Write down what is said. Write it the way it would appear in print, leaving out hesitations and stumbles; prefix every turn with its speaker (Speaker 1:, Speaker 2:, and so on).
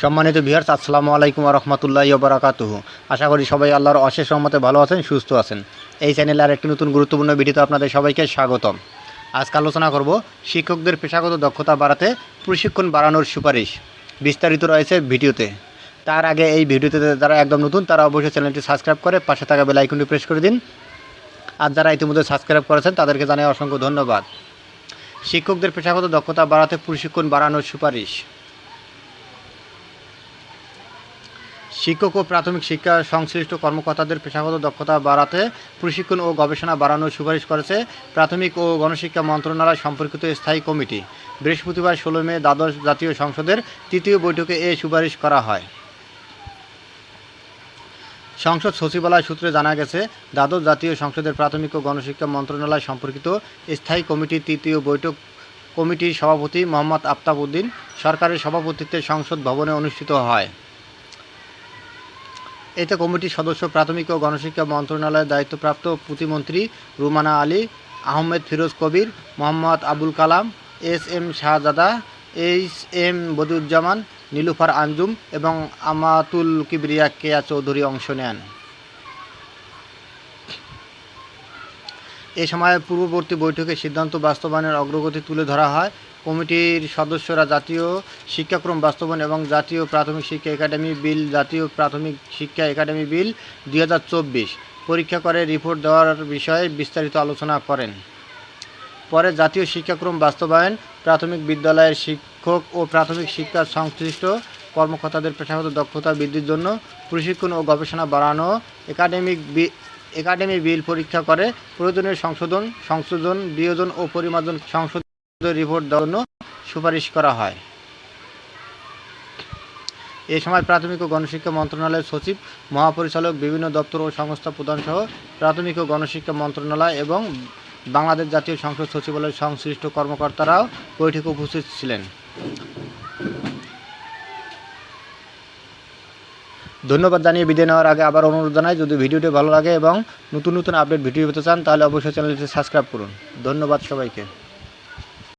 Speaker 1: সম্মানিত ভিউয়ার্স, আসসালামু আলাইকুম ওয়া রাহমাতুল্লাহি ওয়া বারাকাতুহু। আশা করি সবাই আল্লাহর অশেষ রহমতে ভালো আছেন, সুস্থ আছেন। এই চ্যানেলে আরেকটি নতুন গুরুত্বপূর্ণ ভিডিওতে আপনাদের সবাইকে স্বাগতম। আজকে আলোচনা করব শিক্ষকদের পেশাগত দক্ষতা বাড়াতে প্রশিক্ষণ বাড়ানোর সুপারিশ। বিস্তারিত রয়েছে ভিডিওতে। তার আগে এই ভিডিওতে যারা একদম নতুন তারা অবশ্যই চ্যানেলটি সাবস্ক্রাইব করে পাশে থাকা বেল আইকনটি প্রেস করে দিন। আর যারা ইতিমধ্যে সাবস্ক্রাইব করেছেন তাদেরকে জানাই অসংখ্য ধন্যবাদ। শিক্ষকদের পেশাগত দক্ষতা বাড়াতে প্রশিক্ষণ বাড়ানোর সুপারিশ। শিক্ষক ও প্রাথমিক শিক্ষা সংশ্লিষ্ট কর্মকর্তাদের পেশাগত দক্ষতা বাড়াতে প্রশিক্ষণ ও গবেষণা বাড়ানোর সুপারিশ করেছে প্রাথমিক ও গণশিক্ষা মন্ত্রণালয় সম্পর্কিত স্থায়ী কমিটি। বৃহস্পতিবার 16 মে দ্বাদশ জাতীয় সংসদের তৃতীয় বৈঠকে এ সুপারিশ করা হয়। সংসদ সচিবালয় সূত্রে জানা গেছে, দ্বাদশ জাতীয় সংসদের প্রাথমিক ও গণশিক্ষা মন্ত্রণালয় সম্পর্কিত স্থায়ী কমিটির তৃতীয় বৈঠক কমিটির সভাপতি মোহাম্মদ আফতাব উদ্দিন সরকারের সভাপতিত্বে সংসদ ভবনে অনুষ্ঠিত হয়। এতে কমিটির সদস্য প্রাথমিক ও গণশিক্ষা মন্ত্রণালয়ের দায়িত্বপ্রাপ্ত প্রতিমন্ত্রী রুমানা আলী, আহমেদ ফিরোজ কবির, মোহাম্মদ আবুল কালাম, এস.এম. শাহজাদা, এইচ.এম. বদিউজ্জামান, নীলুফার আঞ্জুম এবং আমাতুল কিবরিয়া কেয়া চৌধুরী অংশ নেন। এ সময় পূর্ববর্তী বৈঠকে সিদ্ধান্ত বাস্তবায়নের অগ্রগতি তুলে ধরা হয়। কমিটির সদস্যরা জাতীয় শিক্ষাক্রম বাস্তবায়ন এবং জাতীয় প্রাথমিক শিক্ষা একাডেমি বিল, জাতীয় প্রাথমিক শিক্ষা একাডেমি বিল 2024 পরীক্ষা করে রিপোর্ট দেওয়ার বিষয়ে বিস্তারিত আলোচনা করেন। পরে জাতীয় শিক্ষাক্রম বাস্তবায়ন, প্রাথমিক বিদ্যালয়ের শিক্ষক ও প্রাথমিক শিক্ষা সংশ্লিষ্ট কর্মকর্তাদের পেশাগত দক্ষতা বৃদ্ধির জন্য প্রশিক্ষণ ও গবেষণা বাড়ানো, একাডেমি বিল পরীক্ষা করে প্রয়োজনীয় সংশোধন, বিয়োজন ও পরিমার্জন সংশোধনের রিপোর্ট দেওয়ার জন্য সুপারিশ করা হয়। এ সময় প্রাথমিক ও গণশিক্ষা মন্ত্রণালয়ের সচিব, মহাপরিচালক, বিভিন্ন দপ্তর ও সংস্থা প্রধানসহ প্রাথমিক ও গণশিক্ষা মন্ত্রণালয় এবং বাংলাদেশ জাতীয় সংসদ সচিবালয়ের সংশ্লিষ্ট কর্মকর্তারাও বৈঠকে উপস্থিত ছিলেন। ধন্যবাদ জানিয়ে বিদায় নেওয়ার আগে আবার অনুরোধ জানাই, যদি ভিডিওটি ভালো লাগে এবং নতুন নতুন আপডেট ভিডিও পেতে চান তাহলে অবশ্যই চ্যানেলটি সাবস্ক্রাইব করুন। ধন্যবাদ সবাইকে।